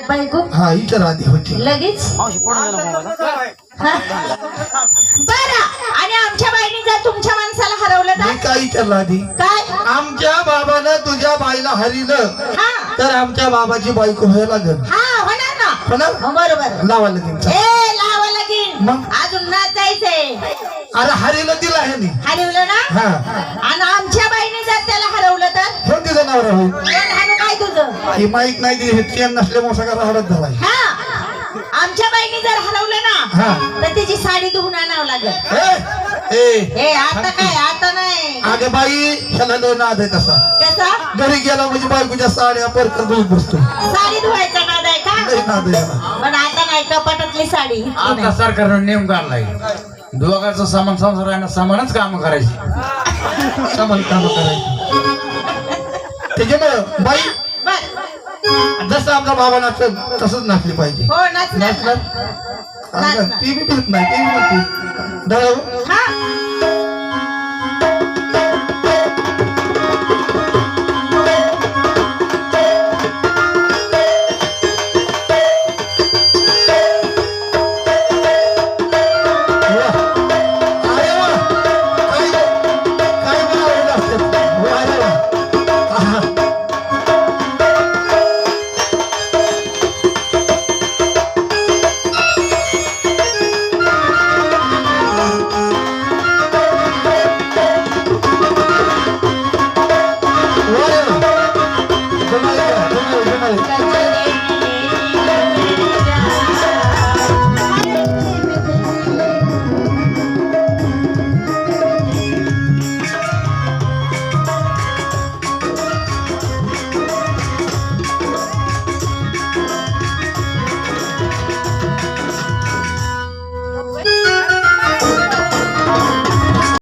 आल्यात बायको हा इतर आधी होती लगेच बरं आणि आमच्या बाईने जर तुमच्या माणसाला हरवलं मी तर काय विचारलं आधी काय आमच्या बाबानं तुझ्या बाईला हरिलं हा तर आमच्या बाबाची बायको व्हायला लागल हा होणार ना होणार हो, बरोबर लावा लगीन ए लावा लगीन मग? अजून नाचायचंय अरे हरिलं तिला आहे नी हरवलं ना हा आणि आमच्या बाईने जर त्याला हरवलं तर हो तिचं नाव राहू कोण हाणू काय तुझं ही माईक नाही दिली चेन नसल्यामुळे सगळा हडत झालाय हा आमच्या बाईने जर हरवलं ना हा. तर तिची साडी धुवून आणावं लागेल ए ए आता काय आता नाही अगं बाई ह्याला लय नाद आहे तसा कसा घरी गेला म्हणजे बायकोच्या साड्या परकर धुवून बसतो साडी धुवायचा नाद आहे का लय नाद आहे ह्याला. पण आता नाही कपाटातली साडी आता सरकारनं नेम काढलाय दोघांचं सामान संसार आहे ना सामानच काम करायची सामान काम करायची त्याच्यामुळं बाई बर जसं आमचा बाबा नाचल तसंच नाचली पाहिजे हो नाचणार नाचणार नाचणार. ती बी भेट नाही ती बी म्हणते दळव हा